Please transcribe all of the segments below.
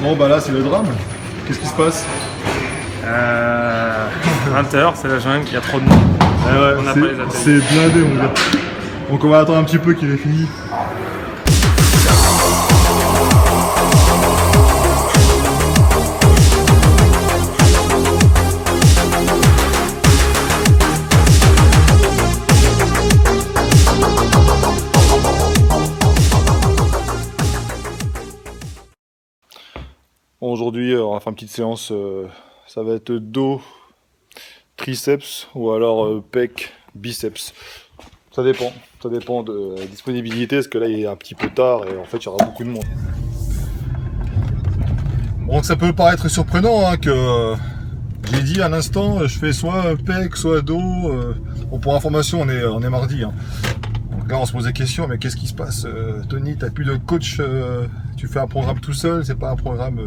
Bon bah là c'est le drame. Qu'est-ce qui se passe? 20h, c'est la jungle, il y a trop de monde. Ouais, On n'a pas les ateliers. c'est blindé mon gars. Donc on va attendre un petit peu qu'il ait fini. Bon, aujourd'hui on va faire une petite séance, ça va être dos, triceps ou alors pec, biceps. Ça dépend de la disponibilité parce que là il est un petit peu tard et en fait il y aura beaucoup de monde. Bon, ça peut paraître surprenant hein, que j'ai dit à l'instant je fais soit pec soit dos. Bon, pour information on est mardi. Hein. Donc là on se pose des questions, mais qu'est-ce qui se passe Tony, t'as plus de coach, tu fais un programme tout seul, c'est pas un programme...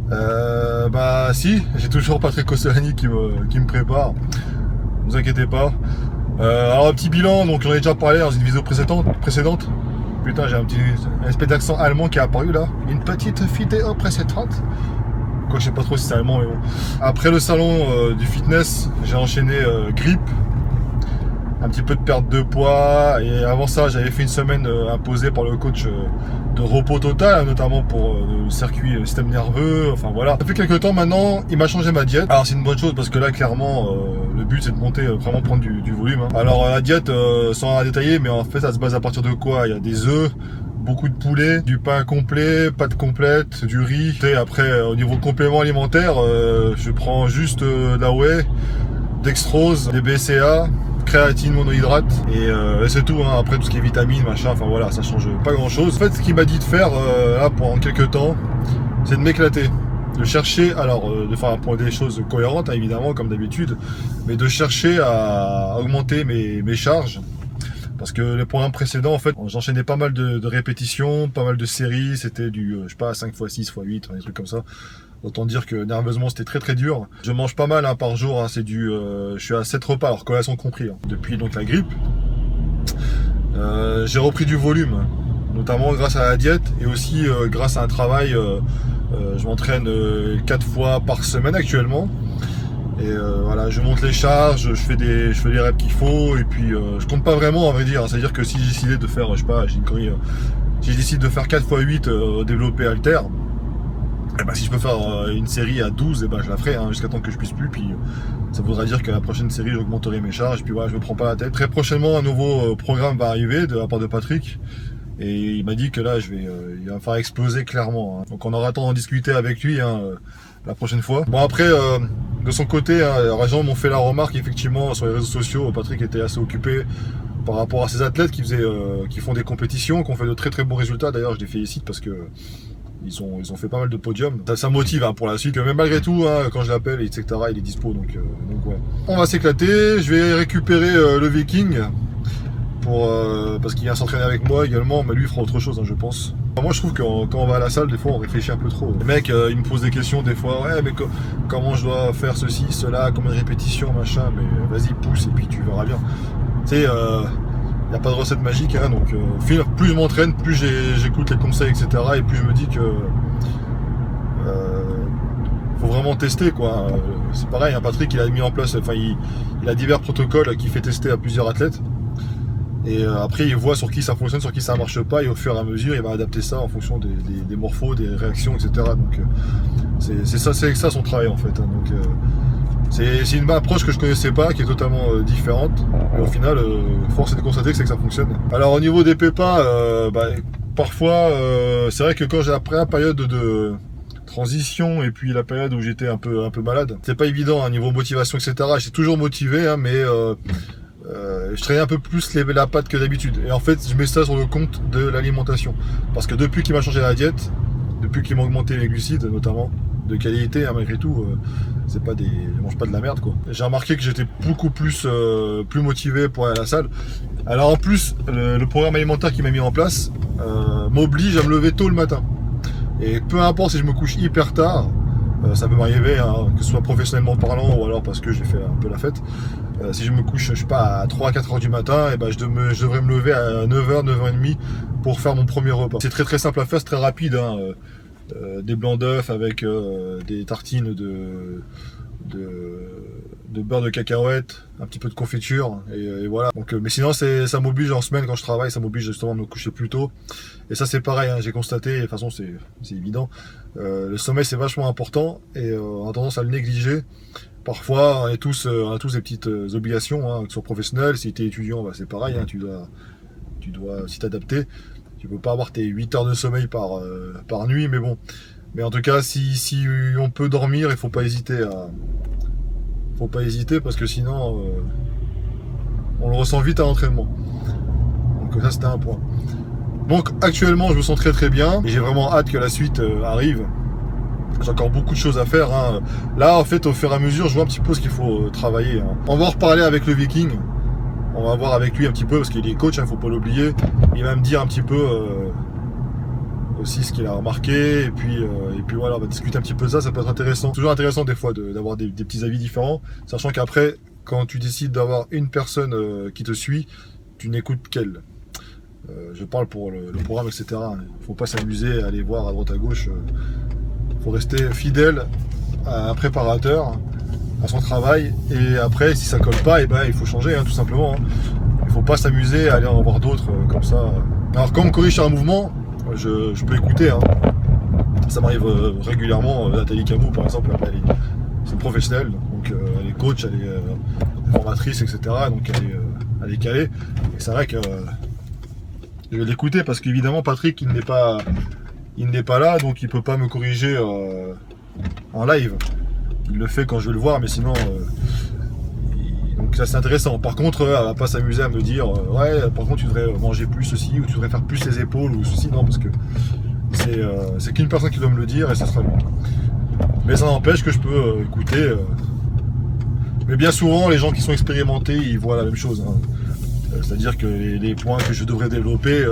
Bah si, j'ai toujours Patrick Koscielny qui me prépare, ne vous inquiétez pas. Alors un petit bilan, donc j'en ai déjà parlé dans une vidéo précédente. Putain, j'ai un espèce d'accent allemand qui est apparu là. Une petite vidéo précédente. Quoi, je sais pas trop si c'est allemand, mais bon. Après le salon du fitness, j'ai enchaîné grip, un petit peu de perte de poids, et avant ça j'avais fait une semaine imposée par le coach de repos total, notamment pour le circuit système nerveux, enfin voilà. Ça fait quelques temps maintenant, il m'a changé ma diète. Alors c'est une bonne chose parce que là clairement le but c'est de monter, vraiment prendre du volume. Hein. Alors la diète, sans la détailler, mais en fait ça se base à partir de quoi? Il y a des œufs, beaucoup de poulet, du pain complet, pâte complète, du riz. Et après au niveau complément alimentaire, je prends juste de la whey, dextrose, des BCA, créatine, monohydrate et c'est tout hein. Après tout ce qui est vitamines, machin, enfin voilà, ça change pas grand chose. En fait ce qu'il m'a dit de faire là pendant quelques temps, c'est de m'éclater, de chercher, alors de faire pour des choses cohérentes hein, évidemment comme d'habitude, mais de chercher à augmenter mes charges. Parce que les programmes précédents, en fait, j'enchaînais pas mal de répétitions, pas mal de séries, c'était du, je sais pas, 5x6, x8, des trucs comme ça. Autant dire que nerveusement c'était très dur. Je mange pas mal hein, par jour, hein, c'est du, je suis à 7 repas, alors collation compris, hein, depuis donc la grippe. J'ai repris du volume, notamment grâce à la diète et aussi grâce à un travail. Je m'entraîne 4 fois par semaine actuellement. Et voilà, je monte les charges, je fais les reps qu'il faut, et puis je compte pas vraiment, à vrai dire. C'est-à-dire que si j'ai décidé de faire, je sais pas, j'ai une connerie, si je décide de faire 4x8 développé halter, et ben si je peux faire une série à 12, et ben je la ferai hein, jusqu'à temps que je puisse plus. Puis ça voudra dire que la prochaine série j'augmenterai mes charges. Puis voilà, je me prends pas la tête. Très prochainement un nouveau programme va arriver de la part de Patrick. Et il m'a dit que là il va me faire exploser clairement. Hein. Donc on aura le temps d'en discuter avec lui hein, la prochaine fois. Bon après de son côté, hein, les gens m'ont fait la remarque effectivement sur les réseaux sociaux. Patrick était assez occupé par rapport à ces athlètes qui font des compétitions, qui ont fait de très bons résultats. D'ailleurs je les félicite parce que ils ont fait pas mal de podiums. Ça motive hein, pour la suite. Mais malgré tout, hein, quand je l'appelle, etc., il est dispo. Donc ouais. On va s'éclater. Je vais récupérer le Viking parce qu'il vient s'entraîner avec moi également. Mais lui, il fera autre chose, hein, je pense. Moi, je trouve que quand on va à la salle, des fois, on réfléchit un peu trop. Les mecs, ils me posent des questions des fois. Ouais, mais comment je dois faire ceci, cela, combien de répétitions, machin. Mais vas-y, pousse et puis tu verras bien. Tu sais. Il n'y a pas de recette magique, hein, donc plus je m'entraîne, plus j'écoute les conseils, etc. Et plus je me dis que faut vraiment tester, quoi. C'est pareil, hein, Patrick, il a mis en place, enfin, il a divers protocoles qu'il fait tester à plusieurs athlètes. Et après, il voit sur qui ça fonctionne, sur qui ça marche pas, et au fur et à mesure, il va adapter ça en fonction des morphos, des réactions, etc. Donc c'est ça son travail en fait. Hein, donc c'est une approche que je connaissais pas, qui est totalement différente. Et au final, force est de constater que c'est que ça fonctionne. Alors au niveau des pépas, parfois, c'est vrai que quand j'ai après la période de transition et puis la période où j'étais un peu malade, c'est pas évident, hein, niveau motivation, etc. J'étais toujours motivé, hein, mais je traînais un peu plus la patte que d'habitude. Et en fait, je mets ça sur le compte de l'alimentation. Parce que depuis qu'il m'a changé la diète, depuis qu'il m'a augmenté les glucides, notamment, de qualité, hein, malgré tout, je mange pas de la merde, quoi. J'ai remarqué que j'étais beaucoup plus motivé pour aller à la salle. Alors en plus, le programme alimentaire qu'il m'a mis en place m'oblige à me lever tôt le matin. Et peu importe si je me couche hyper tard, ça peut m'arriver, hein, que ce soit professionnellement parlant ou alors parce que j'ai fait un peu la fête. Si je me couche, je sais pas, à 3-4 heures du matin, et ben je devrais me lever à 9h, 9h30 pour faire mon premier repas. C'est très simple à faire, c'est très rapide. Hein. des blancs d'œufs avec des tartines de beurre de cacahuète, un petit peu de confiture et voilà. Donc, mais sinon ça m'oblige en semaine quand je travaille, ça m'oblige justement à me coucher plus tôt. Et ça c'est pareil, hein, j'ai constaté, et de toute façon c'est évident, le sommeil c'est vachement important et on a tendance à le négliger. Parfois on a tous des petites obligations, hein, que ce soit professionnel, si tu es étudiant bah, c'est pareil, hein, tu dois aussi t'adapter. Tu peux pas avoir tes 8 heures de sommeil par nuit, mais bon. Mais en tout cas, si on peut dormir, il faut pas hésiter parce que sinon, on le ressent vite à l'entraînement. Donc ça, c'était un point. Donc actuellement, je me sens très très bien et j'ai vraiment hâte que la suite arrive. J'ai encore beaucoup de choses à faire, hein. Là, en fait, au fur et à mesure, je vois un petit peu ce qu'il faut travailler, hein. On va en reparler avec le Viking. On va voir avec lui un petit peu parce qu'il est coach, hein, faut pas l'oublier. Il va me dire un petit peu aussi ce qu'il a remarqué et puis voilà, on va discuter un petit peu de ça. Ça peut être intéressant. Toujours intéressant des fois d'avoir des petits avis différents, sachant qu'après, quand tu décides d'avoir une personne qui te suit, tu n'écoutes qu'elle. Je parle pour le programme, etc. Il faut pas s'amuser à aller voir à droite à gauche. Faut rester fidèle à un préparateur, à son travail, et après si ça colle pas, et ben il faut changer, hein, tout simplement, hein. Il faut pas s'amuser à aller en voir d'autres comme ça. Alors quand on me corrige sur un mouvement, je peux écouter, hein. Ça m'arrive régulièrement. Nathalie Camou par exemple, c'est une professionnelle, donc elle est coach, elle est formatrice, etc. Donc elle est calée, et c'est vrai que je vais l'écouter parce qu'évidemment Patrick il n'est pas là, donc il peut pas me corriger en live. Il le fait quand je vais le voir, mais sinon donc ça c'est intéressant. Par contre, elle va pas s'amuser à me dire ouais, par contre tu devrais manger plus ceci ou tu devrais faire plus les épaules ou ceci. Non, parce que c'est qu'une personne qui doit me le dire et ça sera lui. Mais ça n'empêche que je peux écouter. Mais bien souvent, les gens qui sont expérimentés, ils voient la même chose, hein. C'est-à-dire que les points que je devrais développer,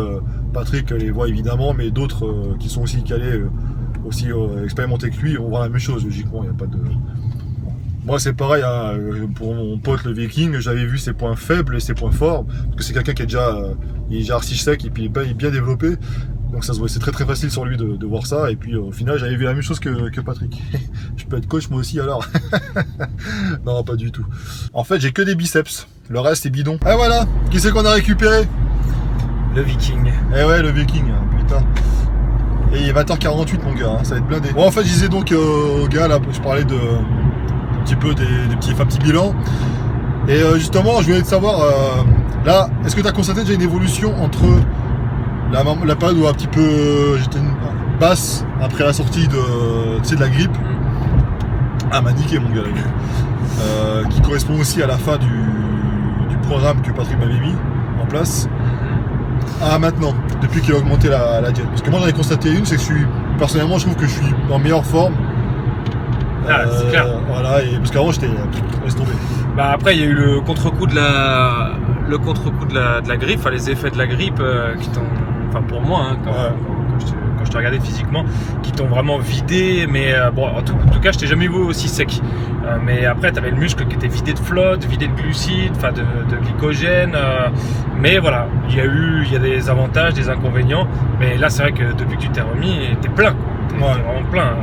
Patrick les voit évidemment, mais d'autres qui sont aussi calés, aussi expérimentés que lui, on voit la même chose logiquement. Il n'y a pas de. Moi c'est pareil, hein, pour mon pote le Viking, j'avais vu ses points faibles et ses points forts, parce que c'est quelqu'un qui est déjà archi sec et puis il est bien développé. Donc ça se voit, c'est très très facile sur lui de voir ça. Et puis au final j'avais vu la même chose que Patrick. Je peux être coach moi aussi alors. Non, pas du tout. En fait j'ai que des biceps, le reste est bidon. Et voilà, qui c'est qu'on a récupéré? Le Viking. Eh ouais, le Viking, hein, putain. Et il est 20h48 mon gars, hein, ça va être blindé. Bon, en fait je disais donc au gars là, je parlais un petit peu des petits bilans. Et justement je voulais te savoir, là, est-ce que tu as constaté déjà une évolution entre la période où un petit peu j'étais basse après la sortie de la grippe. Ah, m'a niqué mon gars là, qui correspond aussi à la fin du programme que Patrick m'avait mis en place. Ah, maintenant, depuis qu'il a augmenté la diète. Parce que moi j'en ai constaté une, c'est que personnellement je trouve que je suis en meilleure forme. Ah, c'est clair. Voilà, et parce qu'avant j'étais laisse tomber. Bah après il y a eu le contre-coup de la grippe, enfin les effets de la grippe qui t'ont, enfin pour moi, hein, quand je t'ai regardé physiquement, qui t'ont vraiment vidé, mais bon en tout cas je t'ai jamais vu aussi sec. Mais après t'avais le muscle qui était vidé de flotte, vidé de glucides, enfin de glycogène. Mais voilà, il y a des avantages, des inconvénients. Mais là c'est vrai que depuis que tu t'es remis, t'es plein, quoi. T'es vraiment plein.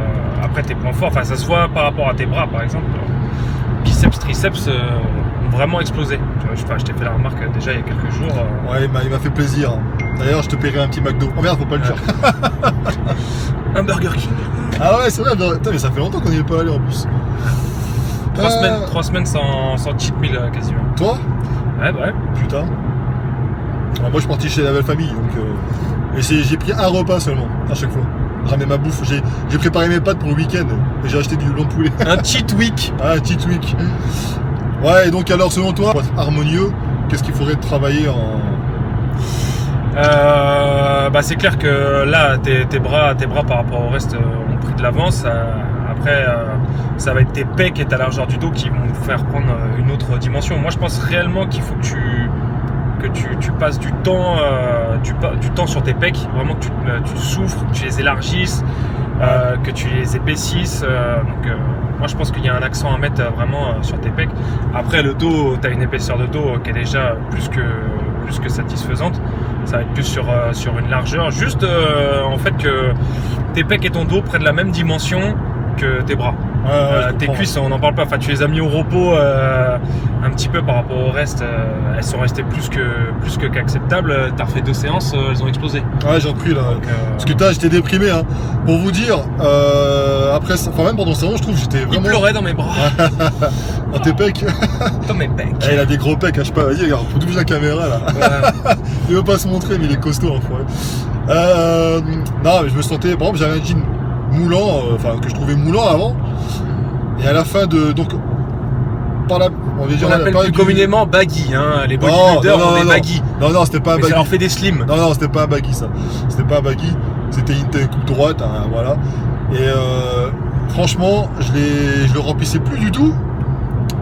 Après tes points forts, enfin ça se voit par rapport à tes bras par exemple. Biceps, triceps ont vraiment explosé. Je t'ai fait la remarque déjà il y a quelques jours. Ouais, il m'a fait plaisir. D'ailleurs, je te paierai un petit McDo. Oh merde, faut pas le dire. Un Burger King. Ah ouais, c'est vrai. Putain, mais ça fait longtemps qu'on n'y est pas allé en plus. 3 semaines sans cheat meal quasiment. Toi? Ouais, bah ouais. Putain. Alors, moi, je suis parti chez la belle famille, donc. Et j'ai pris un repas seulement à chaque fois. J'ai ramené ma bouffe. J'ai préparé mes pâtes pour le week-end et j'ai acheté du blanc de poulet. Un cheat week. Ah, un cheat week. Ouais, et donc alors selon toi, pour être harmonieux, qu'est-ce qu'il faudrait travailler en... Bah c'est clair que là tes bras par rapport au reste ont pris de l'avance. Après ça va être tes pecs et ta largeur du dos qui vont faire prendre une autre dimension. Moi je pense réellement qu'il faut que tu passes du temps sur tes pecs, vraiment que tu souffres, que tu les élargisses, que tu les épaississes. Donc moi je pense qu'il y a un accent à mettre vraiment sur tes pecs. Après le dos, tu as une épaisseur de dos qui est déjà plus que satisfaisante. Ça va être plus sur une largeur. Juste en fait que tes pecs et ton dos prennent la même dimension que tes bras. Tes cuisses, on n'en parle pas. Enfin, tu les as mis au repos un petit peu par rapport au reste. Elles sont restées plus que qu'acceptables. T'as refait 2 séances, elles ont explosé. Ouais, j'en prie là. Parce que j'étais déprimé. Hein. Pour vous dire, après, enfin même pendant 7 ans, je trouve que j'étais vraiment. Il pleurait dans mes bras. Dans tes pecs. Dans mes pecs. Il a des gros pecs, hein, je sais pas. Vas-y, regarde, faut toucher la caméra là. Il veut pas se montrer, mais il est costaud. Hein, non, mais je me sentais. Par exemple, j'avais un jean moulant, que je trouvais moulant avant. Et à la fin de. Donc, on appelle plus communément baggy, hein. Les bodybuilders ont des baggy. Non, c'était pas un baggy. Ça leur fait des slims. Non, c'était pas un baggy ça. C'était pas un baggy. C'était une coupe droite, hein, voilà. Et franchement, je le remplissais plus du tout.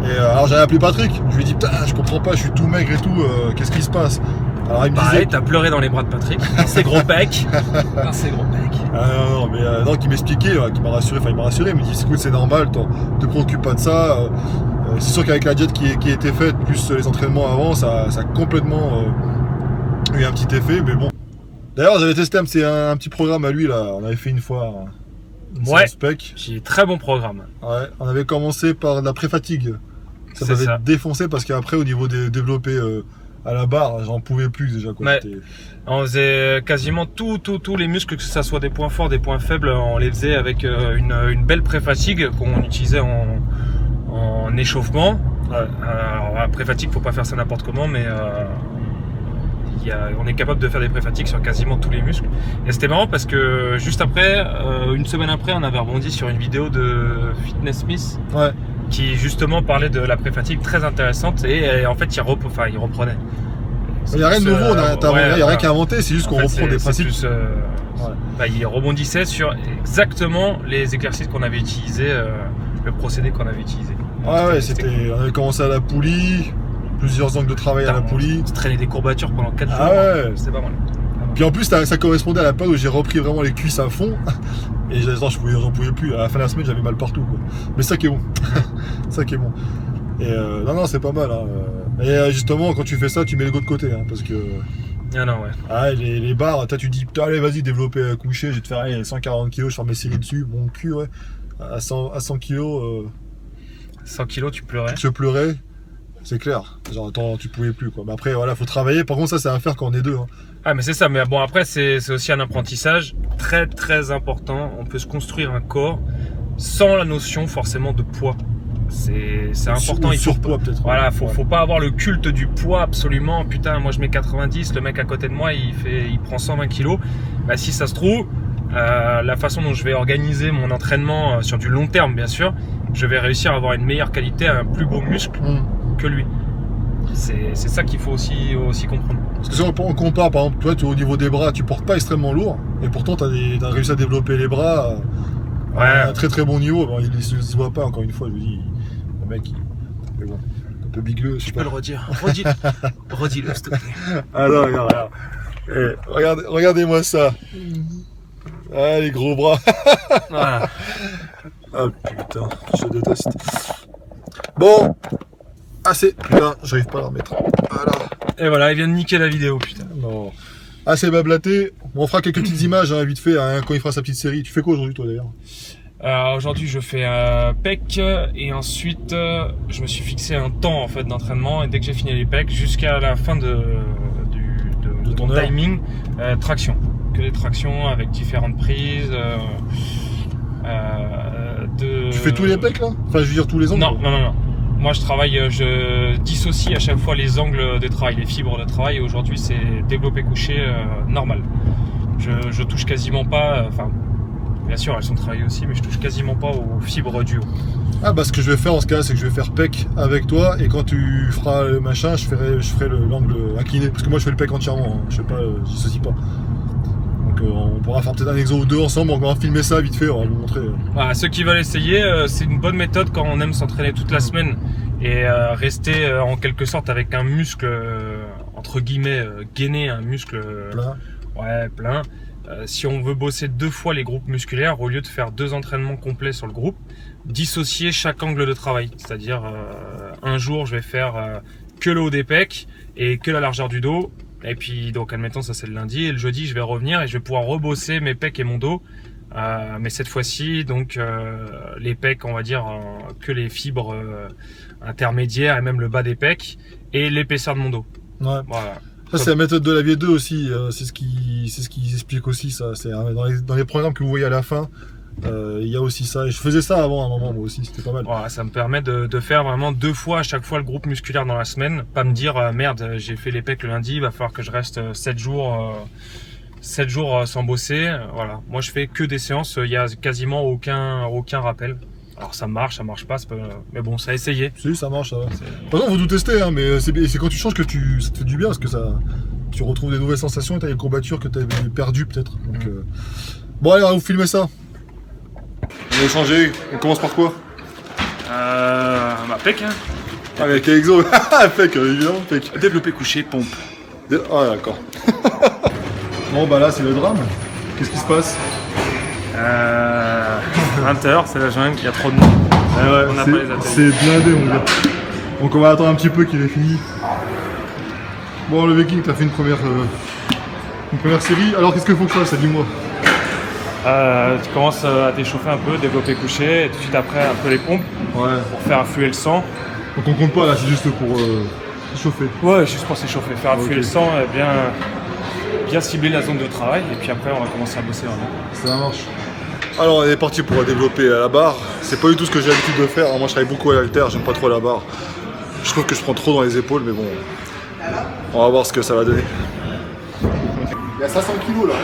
Et alors j'avais appelé Patrick. Je lui ai dit putain, je comprends pas, je suis tout maigre et tout. Qu'est-ce qui se passe? Alors il me disait. T'as pleuré dans les bras de Patrick. Dans ses gros pecs. Dans ses gros pecs. Non, mais donc il m'expliquait, il m'a rassuré. Enfin, il m'a rassuré. Il me dit écoute, c'est normal, te préoccupe pas de ça. C'est sûr qu'avec la diète qui a été faite, plus les entraînements avant, ça a complètement eu un petit effet. Mais bon. D'ailleurs, j'avais testé un petit programme à lui là. On avait fait une fois. Spec. J'ai très bon programme. Ouais. On avait commencé par la pré-fatigue. Ça m'avait défoncé parce qu'après, au niveau des développés à la barre, j'en pouvais plus déjà. Quoi. Ouais. On faisait quasiment tous les muscles, que ce soit des points forts, des points faibles, on les faisait avec une belle pré-fatigue qu'on utilisait en échauffement. Ouais. Alors, la pré-fatigue, faut pas faire ça n'importe comment, mais on est capable de faire des pré-fatigues sur quasiment tous les muscles. Et c'était marrant parce que juste après, une semaine après, on avait rebondi sur une vidéo de Fitness Smith. Ouais. Qui justement parlait de la pré-fatigue, très intéressante, et en fait il reprenait. Il n'y a rien de nouveau, il n'y a rien qu'à inventer, c'est juste qu'on reprend des principes. Il rebondissait sur exactement les exercices qu'on avait utilisés, le procédé qu'on avait utilisé. On avait commencé à la poulie, plusieurs angles de travail à la poulie. On se traînait des courbatures pendant 4 jours, c'était pas mal. Puis en plus, ça correspondait à la période où j'ai repris vraiment les cuisses à fond. Et j'en pouvais plus. À la fin de la semaine, j'avais mal partout. Quoi. Mais ça qui est bon. Ça qui est bon. Et non, c'est pas mal. Hein. Et justement, quand tu fais ça, tu mets l'ego de côté. Hein, parce que. Les barres, tu dis, putain, allez, vas-y, développer coucher. Je vais te faire 140 kg, je vais faire mes séries dessus. Mon cul, ouais. À 100 kg. 100 kg, tu pleurais. Je pleurais. C'est clair. Genre, tu pouvais plus, quoi. Mais après, voilà, faut travailler. Par contre, ça, c'est à faire quand on est deux. Hein. Ah, mais c'est ça. Mais bon, après, c'est aussi un apprentissage très, très important. On peut se construire un corps sans la notion forcément de poids. C'est important. Il surpoids, peut-être. Voilà, faut pas avoir le culte du poids absolument. Putain, moi, je mets 90. Le mec à côté de moi, il prend 120 kilos. Bah, si ça se trouve, la façon dont je vais organiser mon entraînement sur du long terme, bien sûr, je vais réussir à avoir une meilleure qualité, un plus beau muscle que lui. C'est ça qu'il faut aussi comprendre. Parce que si on compare, par exemple, toi, tu, au niveau des bras, tu portes pas extrêmement lourd, et pourtant, tu as réussi à développer les bras à un très très bon niveau. Bon, il ne se voit pas, encore une fois, je vous dis, le mec, mais bon, un peu bigleux. Tu peux le redire. Redis-le, s'il te plaît. Ah non, regarde. Regardez-moi ça. Ah, les gros bras. Voilà. Ah putain, je déteste. Bon. Assez. Putain, j'arrive pas à la remettre. Voilà. Et voilà, il vient de niquer la vidéo, putain. Non. Assez bablaté. On fera quelques petites images, hein, vite fait, hein, quand il fera sa petite série. Tu fais quoi aujourd'hui, toi, d'ailleurs? Aujourd'hui, je fais pec, et ensuite, je me suis fixé un temps en fait d'entraînement, et dès que j'ai fini les pecs, jusqu'à la fin de ton timing, traction. Que les tractions avec différentes prises. Tu fais tous les pecs là? Enfin, je veux dire tous les angles? Non. Moi, je dissocie à chaque fois les angles de travail, les fibres de travail. Aujourd'hui, c'est développé couché normal. Je touche quasiment pas. Enfin, bien sûr, elles sont travaillées aussi, mais je touche quasiment pas aux fibres du haut. Ah, bah, ce que je vais faire en ce cas, c'est que je vais faire pec avec toi, et quand tu feras le machin, je ferai l'angle incliné. Parce que moi, je fais le pec entièrement. Hein. Je sais pas, je dissocie pas. Donc, on pourra faire peut-être un exo ou deux ensemble. On va filmer ça vite fait. On va vous montrer. Voilà, ceux qui veulent essayer, c'est une bonne méthode quand on aime s'entraîner toute la semaine et rester en quelque sorte avec un muscle entre guillemets gainé, un muscle plein. Ouais, plein. Si on veut bosser 2 fois les groupes musculaires, au lieu de faire 2 entraînements complets sur le groupe, dissocier chaque angle de travail. C'est-à-dire un jour je vais faire que le haut des pecs et que la largeur du dos. Et puis donc admettons ça c'est le lundi, et le jeudi je vais revenir et je vais pouvoir rebosser mes pecs et mon dos Mais cette fois-ci, donc les pecs, on va dire que les fibres intermédiaires et même le bas des pecs et l'épaisseur de mon dos. Ouais. Voilà. Ça, c'est la méthode de Lavier 2 aussi, c'est ce qui explique aussi ça. C'est dans les programmes que vous voyez à la fin, il y a aussi ça. Et je faisais ça avant à un moment, moi aussi, c'était pas mal. Voilà, ça me permet de faire vraiment 2 fois à chaque fois le groupe musculaire dans la semaine. Pas me dire, merde, j'ai fait les pecs le lundi, il va falloir que je reste 7 jours sans bosser. Voilà. Moi, je fais que des séances, il y a quasiment aucun rappel. Alors ça marche pas, mais bon, ça a essayé. Si, ça marche, ça va. De toute façon, faut tout tester, hein, mais c'est quand tu changes que ça te fait du bien, parce que tu retrouves des nouvelles sensations et t'as des courbatures que tu avais perdues peut-être. Donc, bon, allez, on va vous filmer ça. On va échanger, on commence par quoi? Pec, hein. Avec Exo, pec, évidemment, pec. Développé couché, pompe. Ah, d'accord. Bon, bah là, c'est le drame. Qu'est-ce qui se passe? 20h, c'est la jungle, il y a trop de monde. Ouais, on n'a pas les ateliers. C'est blindé, mon gars. Donc on va attendre un petit peu qu'il ait fini. Bon, le Viking, t'as fait une première série. Alors qu'est-ce qu'il faut que je fasse, dis-moi? Tu commences à t'échauffer un peu, développer couché, et tout de suite après un peu les pompes pour faire affluer le sang. Donc on compte pas là, c'est juste pour s'échauffer. Ouais, juste pour s'échauffer, faire affluer le sang et bien cibler la zone de travail, et puis après on va commencer à bosser vraiment. Ça marche. Alors on est parti pour développer à la barre. C'est pas du tout ce que j'ai l'habitude de faire. Moi je travaille beaucoup à l'haltère, j'aime pas trop la barre. Je trouve que je prends trop dans les épaules, mais bon, on va voir ce que ça va donner. Il y a 500 kg là.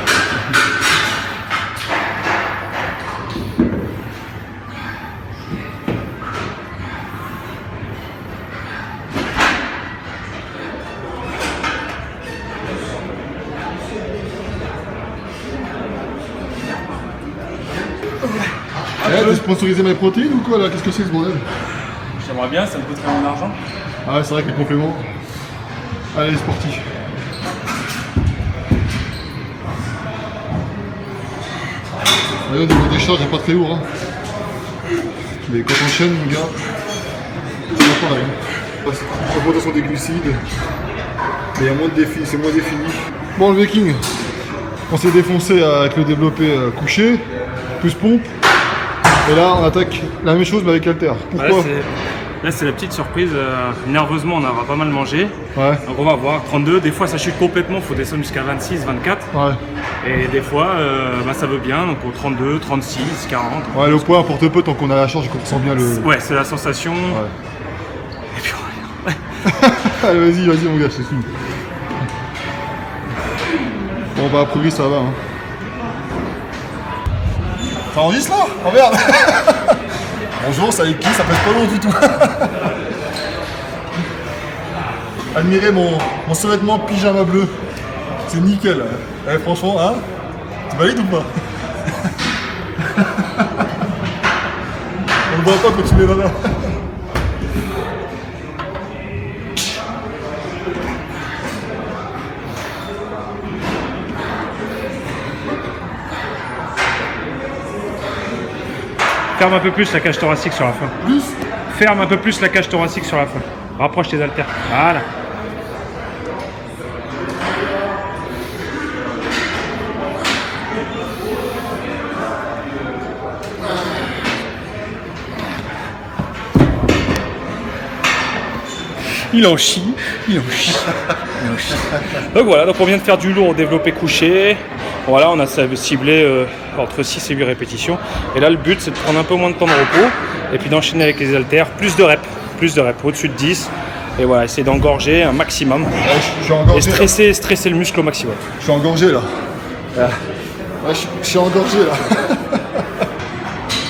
T'es sponsorisé My Protein ou quoi là? Qu'est-ce que c'est ce bordel? J'aimerais bien, ça me coûterait mon argent. Ah ouais, c'est vrai que les compléments. Allez, sportif. Allez, au niveau des charges, il n'y a pas très lourd. Hein. Mais quand on enchaîne, mon gars, c'est pas pareil. Augmentation des glucides. Mais il y a moins de défis, c'est moins défini. Bon, le Viking, on s'est défoncé avec le développé couché, plus pompe. Et là, on attaque la même chose mais avec haltère. Pourquoi? Là, c'est la petite surprise. Nerveusement, on aura pas mal mangé. Ouais. Donc, on va voir. 32, des fois, ça chute complètement. Il faut descendre jusqu'à 26, 24. Ouais. Et des fois, ça veut bien. Donc, au 32, 36, 40. Ouais, le poids importe peu tant qu'on a la charge et qu'on sent bien le. Ouais, c'est la sensation. Ouais. Et puis, on va dire. Allez, vas-y, mon gars, c'est fini. Bon, bah, a priori, ça va. Hein. Ça enregistre là? Oh merde. Bonjour, ça avec qui? Ça pèse pas long du tout. Admirez mon survêtement pyjama bleu. C'est nickel. Eh, franchement, hein? Tu valides ou pas? On le voit pas quand tu mets là. Ferme un peu plus la cage thoracique sur la fin. Plus? Ferme un peu plus la cage thoracique sur la fin. Rapproche tes haltères. Voilà. Il en chie. Donc voilà, donc on vient de faire du lourd au développé couché. Voilà, on a ciblé entre 6 et 8 répétitions. Et là, le but, c'est de prendre un peu moins de temps de repos et puis d'enchaîner avec les haltères, plus de reps, au-dessus de 10. Et voilà, essayer d'engorger un maximum. Ouais, je suis engorgé. Et stresser le muscle au maximum. Je suis engorgé là. Ouais, je suis engorgé là.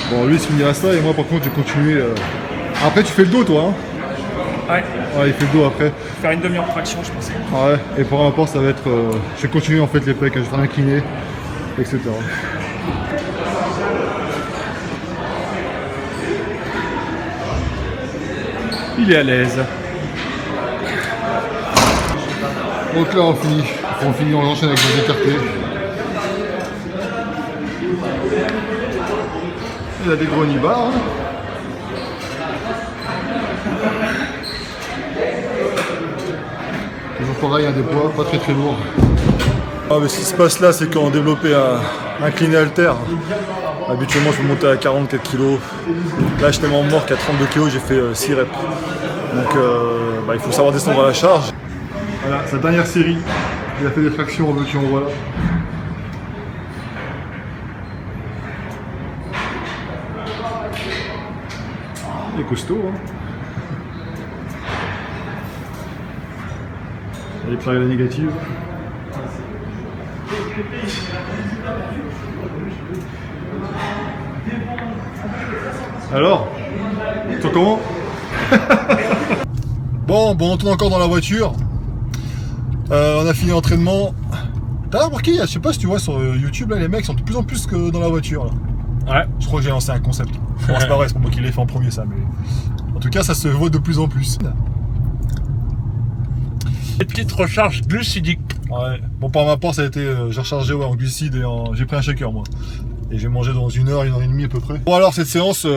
Bon, lui, il se finira ça et moi, par contre, je vais continuer. Après, tu fais le dos, toi, hein? Ouais. Ouais, il fait le dos après. Faire une demi-heure de traction, je pensais. Ouais, et pour un rapport, ça va être. Je vais continuer en fait les pecs, je vais faire incliner, etc. Il est à l'aise. Donc là, on finit. On enchaîne avec les écartés. Il y a des grenilles bas. Hein. Toujours pareil, des poids, pas très lourds. Ah, mais ce qui se passe là, c'est qu'en développé un incliné haltère, Habituellement, je peux monter à 44 kg. Là, je suis tellement mort qu'à 32 kg, j'ai fait 6 reps. Donc, il faut savoir descendre à la charge. Voilà, sa dernière série. Il a fait des tractions en veux-tu en voilà. Il est costaud, hein. Il est la négative. Alors, toi comment? Bon, on tourne encore dans la voiture. On a fini l'entraînement. T'as remarqué, je sais pas si tu vois sur YouTube, là, les mecs sont de plus en plus que dans la voiture. Là. Ouais. Je crois que j'ai lancé un concept. Bon, c'est pas vrai, c'est pas moi qui l'ai fait en premier ça, mais en tout cas ça se voit de plus en plus. Des petites recharges glucidiques. Ouais. Bon, par ma part, ça a été, j'ai rechargé en glucides et j'ai pris un shaker moi. Et j'ai mangé dans 1 heure et demie à peu près. Bon alors cette séance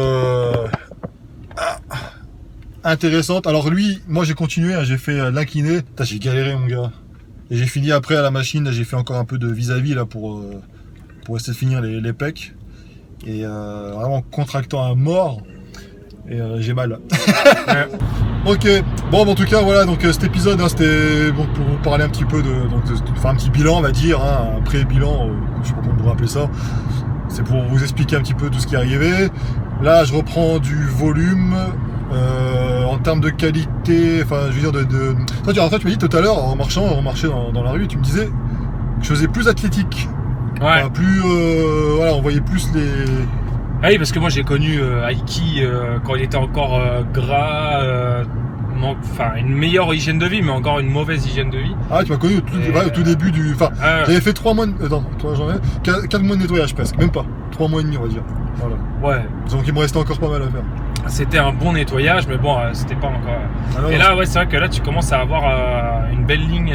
intéressante. Alors lui, moi j'ai continué, hein, j'ai fait l'incliné. J'ai galéré mon gars. Et j'ai fini après à la machine, j'ai fait encore un peu de vis-à-vis là pour essayer de finir les pecs. Et vraiment contractant à mort. Et j'ai mal. Ouais. Ok, bon en tout cas voilà, donc cet épisode hein, c'était bon, pour vous parler un petit peu de faire un petit bilan on va dire, hein, un pré-bilan, je sais pas comment on pourrait appeler ça. C'est pour vous expliquer un petit peu tout ce qui est arrivé. Là je reprends du volume, en termes de qualité, enfin je veux dire Toi tu m'as dit tout à l'heure en marchant, on marchait dans la rue, tu me disais que je faisais plus athlétique. Ouais. Enfin, plus, voilà, on voyait plus les... Ah oui, parce que moi j'ai connu Aiki quand il était encore gras, enfin une meilleure hygiène de vie, mais encore une mauvaise hygiène de vie. Ah, tu m'as connu au tout début du... Enfin, j'avais fait 3 mois... Non, 4 mois de nettoyage presque, même pas. 3 mois et demi on va dire. Voilà. Ouais. Donc il me restait encore pas mal à faire. C'était un bon nettoyage, mais bon, c'était pas encore... Et là, ouais, c'est vrai que là tu commences à avoir une belle ligne...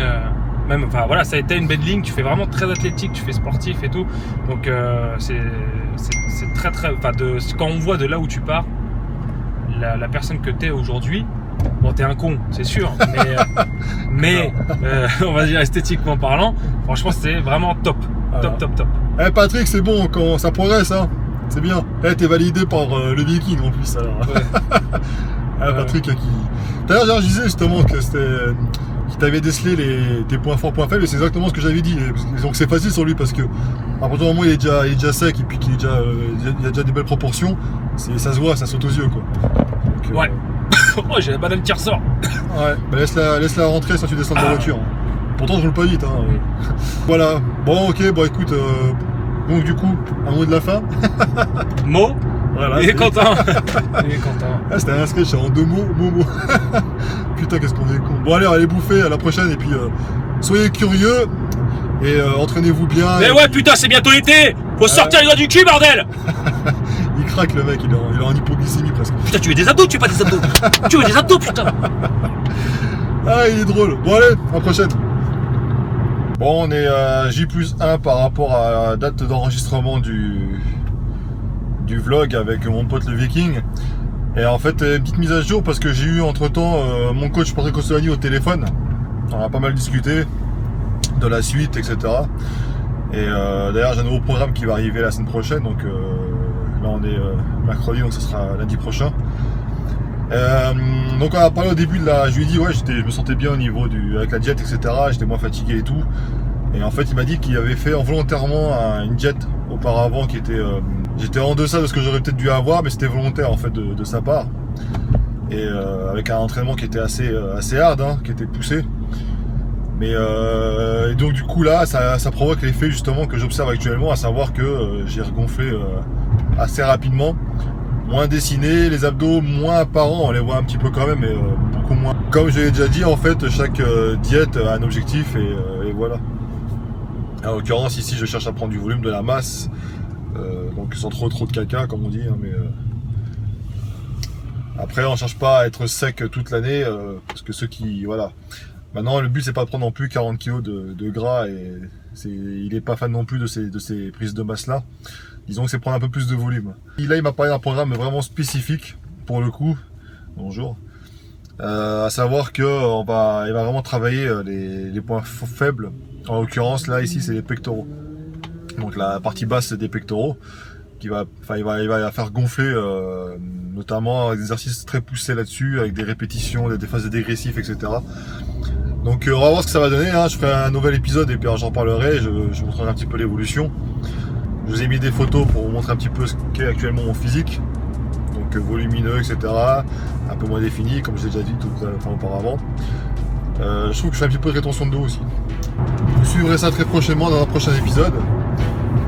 Même, enfin voilà, ça a été une belle ligne, tu fais vraiment très athlétique, tu fais sportif et tout. Donc c'est très très... Enfin, quand on voit de là où tu pars, la personne que t'es aujourd'hui, bon t'es un con, c'est sûr, mais on va dire esthétiquement parlant, franchement c'était vraiment top. Top, top, top. Eh Patrick, c'est bon, quand ça progresse, hein. C'est bien. Eh, t'es validé par le Viking en plus alors. Ouais. Patrick qui... D'ailleurs je disais justement que c'était... qui t'avait décelé tes points forts, points faibles, et c'est exactement ce que j'avais dit. Et donc c'est facile sur lui parce que à partir du moment où il est déjà sec et puis qu'il il a déjà des belles proportions, ça se voit, ça saute aux yeux quoi. Donc, ouais. Oh, j'ai la banane qui ressort. Ouais, bah laisse-la rentrer sans tu descends de la voiture. Pourtant je roule pas vite. Hein. Voilà. Bon ok, bon écoute, donc du coup, un mot de la fin. Mot. Voilà, il est content. Il est content. Ah, c'était un sketch en 2 mots, mot. Putain, qu'est-ce qu'on est con. Bon, allez bouffer, à la prochaine. Et puis, soyez curieux et entraînez-vous bien. Mais ouais, putain, c'est bientôt l'été. Faut sortir les doigts du cul, bordel. Il craque, le mec. Il est en hypoglycémie presque. Putain, tu veux des abdos, tu veux pas des abdos. Tu veux des abdos, putain. Ah, il est drôle. Bon, allez, à la prochaine. Bon, on est à J+1 par rapport à la date d'enregistrement du vlog avec mon pote le Viking. Et en fait, une petite mise à jour parce que j'ai eu entre temps mon coach Patrick Koscielny au téléphone. On a pas mal discuté de la suite, etc. Et d'ailleurs, j'ai un nouveau programme qui va arriver la semaine prochaine. Donc là, on est mercredi, donc ce sera lundi prochain. Donc on a parlé au début je lui ai dit ouais, je me sentais bien au niveau avec la diète, etc. J'étais moins fatigué et tout. Et en fait, il m'a dit qu'il avait fait involontairement une diète auparavant qui était... j'étais en deçà de ce que j'aurais peut-être dû avoir, mais c'était volontaire en fait de sa part. Et avec un entraînement qui était assez hard, hein, qui était poussé. Mais et donc du coup là, ça provoque l'effet justement que j'observe actuellement, à savoir que j'ai regonflé assez rapidement. Moins dessiné, les abdos moins apparents, on les voit un petit peu quand même, mais beaucoup moins. Comme je l'ai déjà dit, en fait, chaque diète a un objectif et voilà. En l'occurrence, ici, je cherche à prendre du volume, de la masse, donc sans trop de caca, comme on dit. Hein, mais après, on cherche pas à être sec toute l'année, parce que ceux qui, voilà. Maintenant, le but c'est pas de prendre non plus 40 kg de gras et il est pas fan non plus de ces prises de masse là. Disons que c'est prendre un peu plus de volume. Et là, il m'a parlé d'un programme vraiment spécifique pour le coup. Bonjour. À savoir que il va vraiment travailler les points faibles. En l'occurrence, là ici, c'est les pectoraux. Donc la partie basse des pectoraux. il va faire gonfler, notamment avec des exercices très poussés là-dessus, avec des répétitions, des phases dégressifs, etc. Donc on va voir ce que ça va donner, hein. Je ferai un nouvel épisode et puis j'en parlerai, je vous montrerai un petit peu l'évolution. Je vous ai mis des photos pour vous montrer un petit peu ce qu'est actuellement mon physique. Donc volumineux, etc. Un peu moins défini, comme je l'ai déjà dit auparavant. Je trouve que je fais un petit peu de rétention de dos aussi. Vous suivrez ça très prochainement dans un prochain épisode.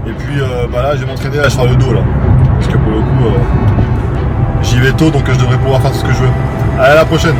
Et puis là, je vais m'entraîner à faire le dos là. Parce que pour le coup, j'y vais tôt, donc je devrais pouvoir faire tout ce que je veux. Allez, à la prochaine!